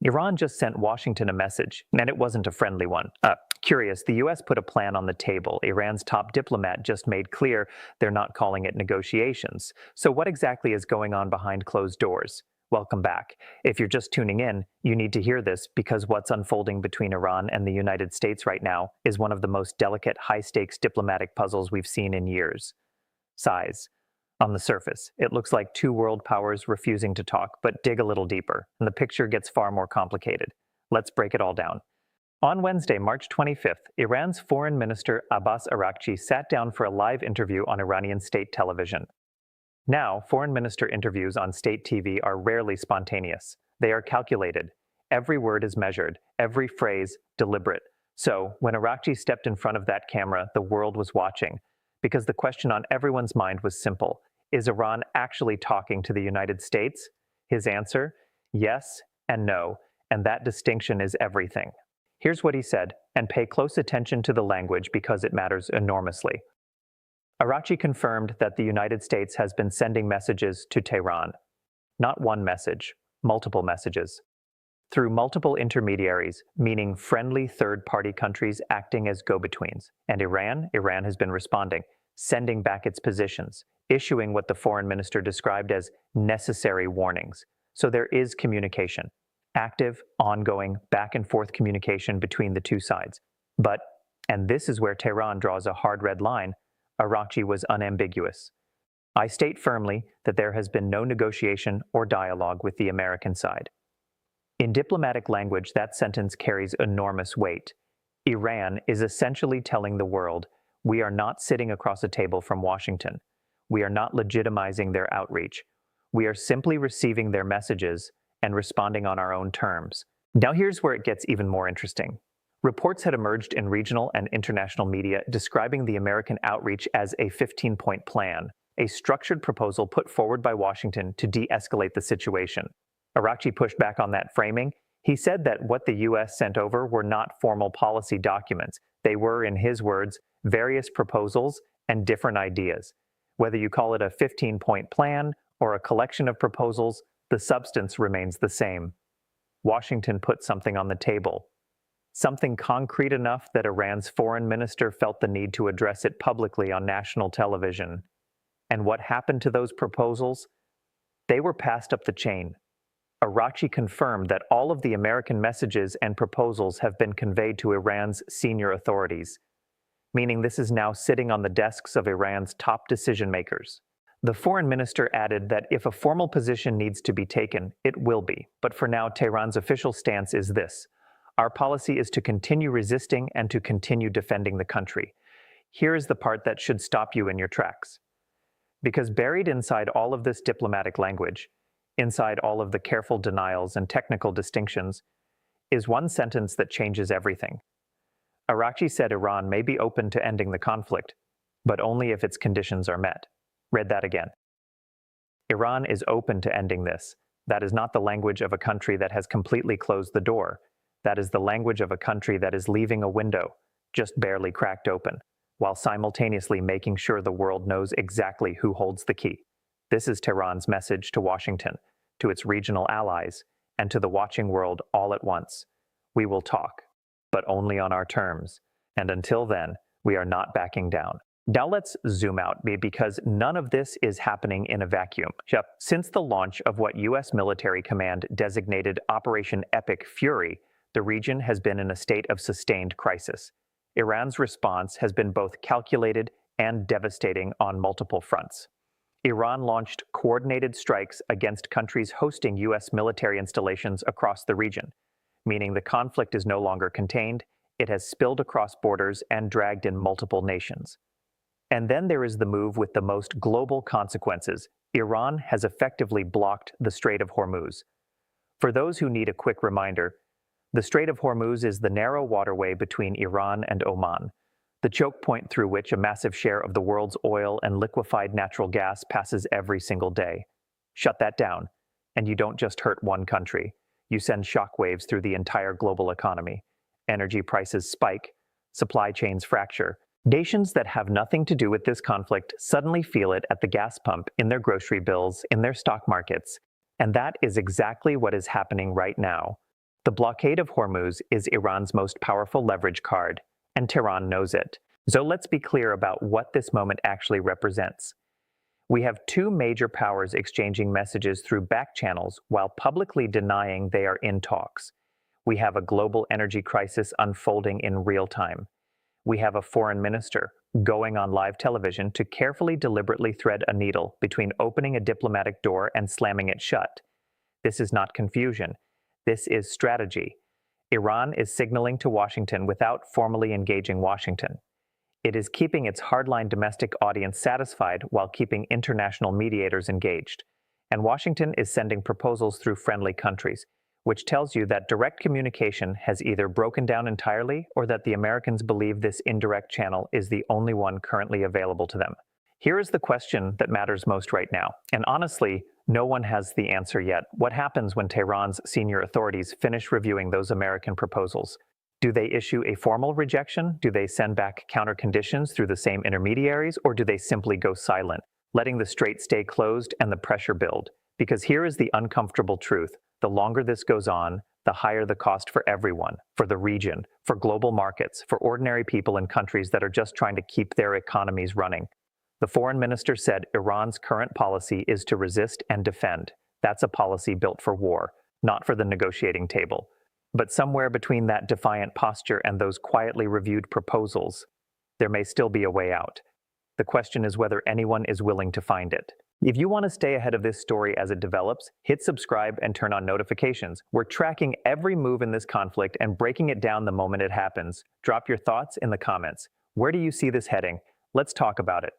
Iran just sent Washington a message, and it wasn't a friendly one. Curious, the US put a plan on the table. Iran's top diplomat just made clear they're not calling it negotiations. So what exactly is going on behind closed doors? Welcome back. If you're just tuning in, you need to hear this because what's unfolding between Iran and the United States right now is one of the most delicate, high-stakes diplomatic puzzles we've seen in years. Size. On the surface, it looks like two world powers refusing to talk, but dig a little deeper, and the picture gets far more complicated. Let's break it all down. On Wednesday, March 25th, Iran's Foreign Minister Abbas Araqchi sat down for a live interview on Iranian state television. Now, foreign minister interviews on state TV are rarely spontaneous. They are calculated. Every word is measured, every phrase deliberate. So, when Araqchi stepped in front of that camera, the world was watching, because the question on everyone's mind was simple. Is Iran actually talking to the United States? His answer? Yes and no, and that distinction is everything. Here's what he said, and pay close attention to the language because it matters enormously. Araqchi confirmed that the United States has been sending messages to Tehran. Not one message, multiple messages. Through multiple intermediaries, meaning friendly third-party countries acting as go-betweens. And Iran has been responding, sending back its positions, issuing what the foreign minister described as necessary warnings. So there is communication. Active, ongoing, back-and-forth communication between the two sides. But, and this is where Tehran draws a hard red line, Araqchi was unambiguous. I state firmly that there has been no negotiation or dialogue with the American side. In diplomatic language, that sentence carries enormous weight. Iran is essentially telling the world, we are not sitting across a table from Washington. We are not legitimizing their outreach. We are simply receiving their messages and responding on our own terms. Now here's where it gets even more interesting. Reports had emerged in regional and international media describing the American outreach as a 15-point plan, a structured proposal put forward by Washington to de-escalate the situation. Araqchi pushed back on that framing. He said that what the U.S. sent over were not formal policy documents. They were, in his words, various proposals and different ideas. Whether you call it a 15-point plan or a collection of proposals, the substance remains the same. Washington put something on the table. Something concrete enough that Iran's foreign minister felt the need to address it publicly on national television. And what happened to those proposals? They were passed up the chain. Araqchi confirmed that all of the American messages and proposals have been conveyed to Iran's senior authorities, meaning this is now sitting on the desks of Iran's top decision-makers. The foreign minister added that if a formal position needs to be taken, it will be. But for now, Tehran's official stance is this. Our policy is to continue resisting and to continue defending the country. Here is the part that should stop you in your tracks. Because buried inside all of this diplomatic language, inside all of the careful denials and technical distinctions, is one sentence that changes everything. Araqchi said Iran may be open to ending the conflict, but only if its conditions are met. Read that again. Iran is open to ending this. That is not the language of a country that has completely closed the door. That is the language of a country that is leaving a window, just barely cracked open, while simultaneously making sure the world knows exactly who holds the key. This is Tehran's message to Washington, to its regional allies, and to the watching world all at once. We will talk, but only on our terms. And until then, we are not backing down. Now let's zoom out, because none of this is happening in a vacuum. Since the launch of what U.S. military command designated Operation Epic Fury, the region has been in a state of sustained crisis. Iran's response has been both calculated and devastating on multiple fronts. Iran launched coordinated strikes against countries hosting U.S. military installations across the region, meaning the conflict is no longer contained, it has spilled across borders and dragged in multiple nations. And then there is the move with the most global consequences. Iran has effectively blocked the Strait of Hormuz. For those who need a quick reminder, the Strait of Hormuz is the narrow waterway between Iran and Oman, the choke point through which a massive share of the world's oil and liquefied natural gas passes every single day. Shut that down, and you don't just hurt one country. You send shockwaves through the entire global economy. Energy prices spike, supply chains fracture. Nations that have nothing to do with this conflict suddenly feel it at the gas pump, in their grocery bills, in their stock markets. And that is exactly what is happening right now. The blockade of Hormuz is Iran's most powerful leverage card, and Tehran knows it. So let's be clear about what this moment actually represents. We have two major powers exchanging messages through backchannels while publicly denying they are in talks. We have a global energy crisis unfolding in real time. We have a foreign minister going on live television to carefully, deliberately thread a needle between opening a diplomatic door and slamming it shut. This is not confusion. This is strategy. Iran is signaling to Washington without formally engaging Washington. It is keeping its hardline domestic audience satisfied while keeping international mediators engaged. And Washington is sending proposals through friendly countries, which tells you that direct communication has either broken down entirely or that the Americans believe this indirect channel is the only one currently available to them. Here is the question that matters most right now, and honestly, no one has the answer yet. What happens when Tehran's senior authorities finish reviewing those American proposals? Do they issue a formal rejection? Do they send back counter conditions through the same intermediaries? Or do they simply go silent, letting the strait stay closed and the pressure build? Because here is the uncomfortable truth. The longer this goes on, the higher the cost for everyone, for the region, for global markets, for ordinary people in countries that are just trying to keep their economies running. The foreign minister said Iran's current policy is to resist and defend. That's a policy built for war, not for the negotiating table. But somewhere between that defiant posture and those quietly reviewed proposals, there may still be a way out. The question is whether anyone is willing to find it. If you want to stay ahead of this story as it develops, hit subscribe and turn on notifications. We're tracking every move in this conflict and breaking it down the moment it happens. Drop your thoughts in the comments. Where do you see this heading? Let's talk about it.